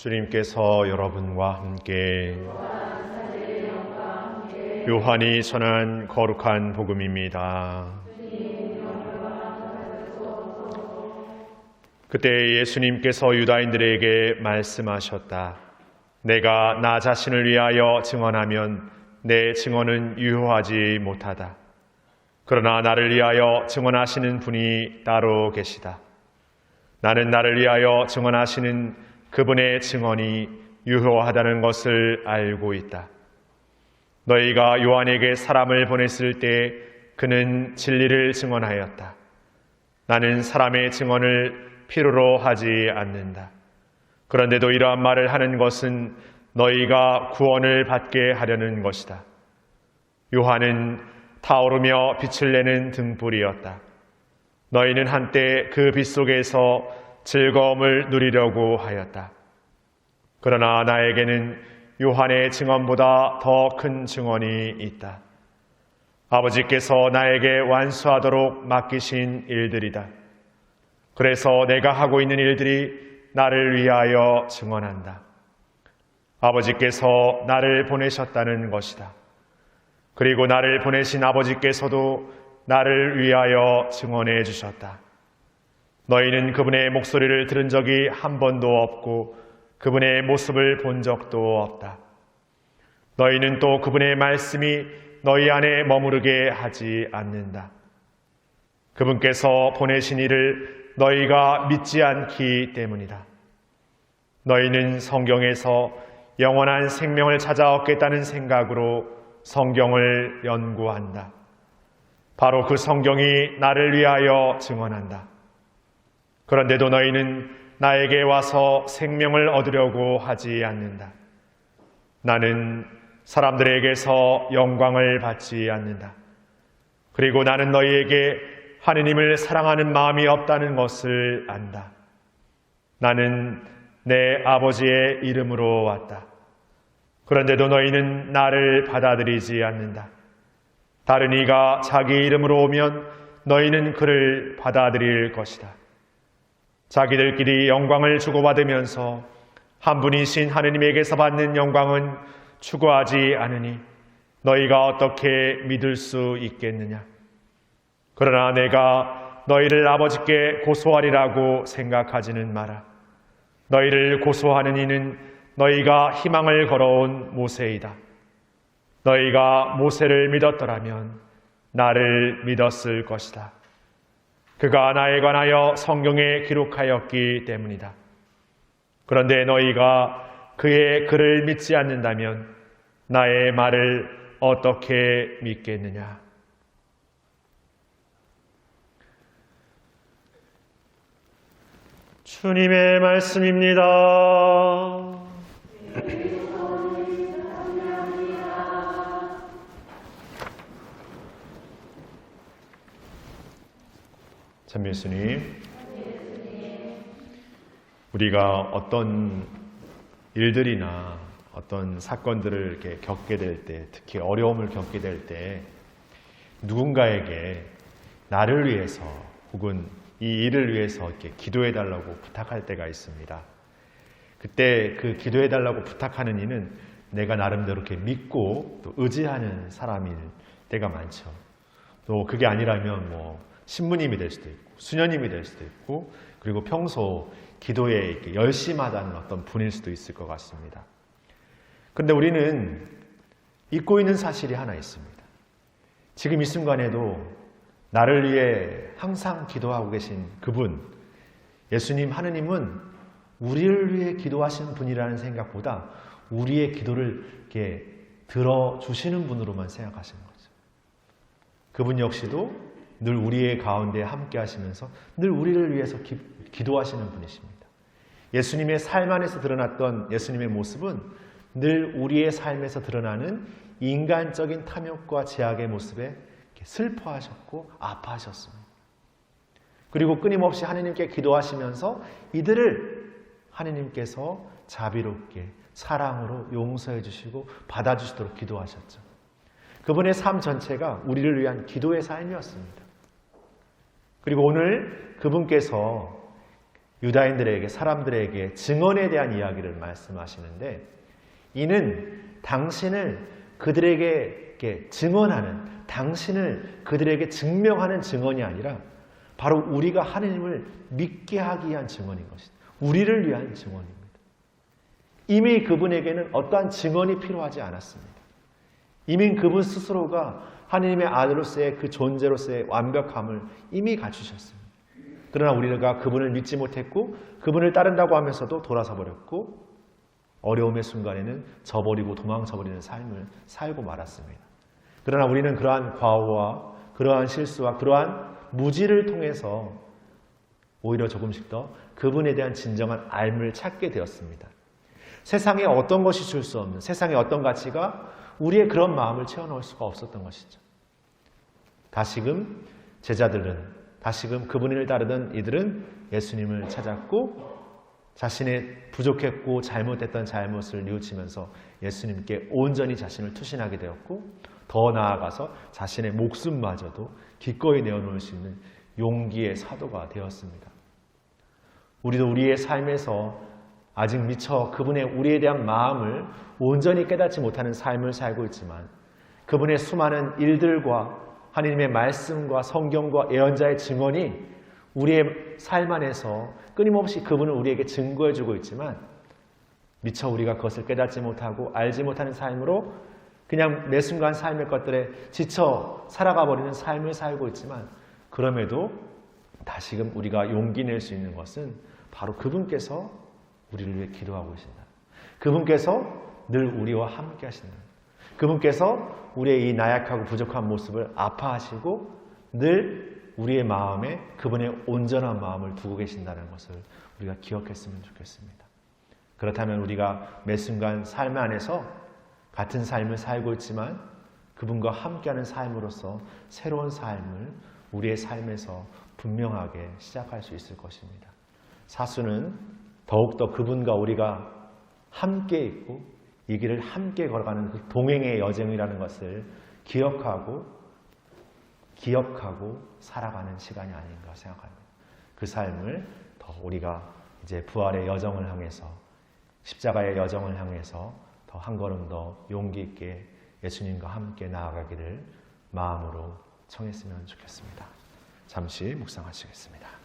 주님께서 여러분과 함께 요한이 전한 거룩한 복음입니다. 그때 예수님께서 유다인들에게 말씀하셨다. 내가 나 자신을 위하여 증언하면 내 증언은 유효하지 못하다. 그러나 나를 위하여 증언하시는 분이 따로 계시다. 나는 나를 위하여 증언하시는 그분의 증언이 유효하다는 것을 알고 있다. 너희가 요한에게 사람을 보냈을 때 그는 진리를 증언하였다. 나는 사람의 증언을 필요로 하지 않는다. 그런데도 이러한 말을 하는 것은 너희가 구원을 받게 하려는 것이다. 요한은 타오르며 빛을 내는 등불이었다. 너희는 한때 그 빛 속에서 즐거움을 누리려고 하였다. 그러나 나에게는 요한의 증언보다 더 큰 증언이 있다. 아버지께서 나에게 완수하도록 맡기신 일들이다. 그래서 내가 하고 있는 일들이 나를 위하여 증언한다. 아버지께서 나를 보내셨다는 것이다. 그리고 나를 보내신 아버지께서도 나를 위하여 증언해 주셨다. 너희는 그분의 목소리를 들은 적이 한 번도 없고 그분의 모습을 본 적도 없다. 너희는 또 그분의 말씀이 너희 안에 머무르게 하지 않는다. 그분께서 보내신 이를 너희가 믿지 않기 때문이다. 너희는 성경에서 영원한 생명을 찾아 얻겠다는 생각으로 성경을 연구한다. 바로 그 성경이 나를 위하여 증언한다. 그런데도 너희는 나에게 와서 생명을 얻으려고 하지 않는다. 나는 사람들에게서 영광을 받지 않는다. 그리고 나는 너희에게 하느님을 사랑하는 마음이 없다는 것을 안다. 나는 내 아버지의 이름으로 왔다. 그런데도 너희는 나를 받아들이지 않는다. 다른 이가 자기 이름으로 오면 너희는 그를 받아들일 것이다. 자기들끼리 영광을 주고받으면서 한 분이신 하느님에게서 받는 영광은 추구하지 않으니 너희가 어떻게 믿을 수 있겠느냐? 그러나 내가 너희를 아버지께 고소하리라고 생각하지는 마라. 너희를 고소하는 이는 너희가 희망을 걸어온 모세이다. 너희가 모세를 믿었더라면 나를 믿었을 것이다. 그가 나에 관하여 성경에 기록하였기 때문이다. 그런데 너희가 그의 글을 믿지 않는다면 나의 말을 어떻게 믿겠느냐? 주님의 말씀입니다. 참 예수님, 우리가 어떤 일들이나 어떤 사건들을 이렇게 겪게 될 때, 특히 어려움을 겪게 될 때 누군가에게 나를 위해서 혹은 이 일을 위해서 이렇게 기도해 달라고 부탁할 때가 있습니다. 그때 그 기도해 달라고 부탁하는 이는 내가 나름대로 이렇게 믿고 또 의지하는 사람일 때가 많죠. 또 그게 아니라면 신부님이 될 수도 있고 수녀님이 될 수도 있고 그리고 평소 기도에 이렇게 열심하다는 어떤 분일 수도 있을 것 같습니다. 그런데 우리는 잊고 있는 사실이 하나 있습니다. 지금 이 순간에도 나를 위해 항상 기도하고 계신 그분, 예수님, 하느님은 우리를 위해 기도하시는 분이라는 생각보다 우리의 기도를 이렇게 들어주시는 분으로만 생각하시는 거죠. 그분 역시도 늘 우리의 가운데 함께 하시면서 늘 우리를 위해서 기도하시는 분이십니다. 예수님의 삶 안에서 드러났던 예수님의 모습은 늘 우리의 삶에서 드러나는 인간적인 탐욕과 제약의 모습에 슬퍼하셨고 아파하셨습니다. 그리고 끊임없이 하느님께 기도하시면서 이들을 하느님께서 자비롭게 사랑으로 용서해 주시고 받아주시도록 기도하셨죠. 그분의 삶 전체가 우리를 위한 기도의 삶이었습니다. 그리고 오늘 그분께서 유다인들에게, 사람들에게 증언에 대한 이야기를 말씀하시는데, 이는 당신을 그들에게 증언하는, 당신을 그들에게 증명하는 증언이 아니라 바로 우리가 하느님을 믿게 하기 위한 증언인 것이다. 우리를 위한 증언입니다. 이미 그분에게는 어떠한 증언이 필요하지 않았습니다. 이미 그분 스스로가 하느님의 아들로서의 그 존재로서의 완벽함을 이미 갖추셨습니다. 그러나 우리가 그분을 믿지 못했고 그분을 따른다고 하면서도 돌아서 버렸고 어려움의 순간에는 저버리고 도망쳐버리는 삶을 살고 말았습니다. 그러나 우리는 그러한 과오와 그러한 실수와 그러한 무지를 통해서 오히려 조금씩 더 그분에 대한 진정한 알을 찾게 되었습니다. 세상에 어떤 것이 줄 수 없는, 세상에 어떤 가치가 우리의 그런 마음을 채워넣을 수가 없었던 것이죠. 다시금 제자들은, 다시금 그분을 따르던 이들은 예수님을 찾았고 자신의 부족했고 잘못했던 잘못을 뉘우치면서 예수님께 온전히 자신을 투신하게 되었고 더 나아가서 자신의 목숨마저도 기꺼이 내어놓을 수 있는 용기의 사도가 되었습니다. 우리도 우리의 삶에서 아직 미처 그분의 우리에 대한 마음을 온전히 깨닫지 못하는 삶을 살고 있지만 그분의 수많은 일들과 하나님의 말씀과 성경과 예언자의 증언이 우리의 삶 안에서 끊임없이 그분을 우리에게 증거해주고 있지만 미처 우리가 그것을 깨닫지 못하고 알지 못하는 삶으로 그냥 매 순간 삶의 것들에 지쳐 살아가 버리는 삶을 살고 있지만 그럼에도 다시금 우리가 용기 낼 수 있는 것은 바로 그분께서 우리를 위해 기도하고 계신다. 그분께서 늘 우리와 함께 하신다. 그분께서 우리의 이 나약하고 부족한 모습을 아파하시고 늘 우리의 마음에 그분의 온전한 마음을 두고 계신다는 것을 우리가 기억했으면 좋겠습니다. 그렇다면 우리가 매 순간 삶 안에서 같은 삶을 살고 있지만 그분과 함께하는 삶으로서 새로운 삶을 우리의 삶에서 분명하게 시작할 수 있을 것입니다. 사수는 더욱더 그분과 우리가 함께 있고 이 길을 함께 걸어가는 그 동행의 여정이라는 것을 기억하고 살아가는 시간이 아닌가 생각합니다. 그 삶을 더 우리가 이제 부활의 여정을 향해서 십자가의 여정을 향해서 더 한 걸음 더 용기 있게 예수님과 함께 나아가기를 마음으로 청했으면 좋겠습니다. 잠시 묵상하시겠습니다.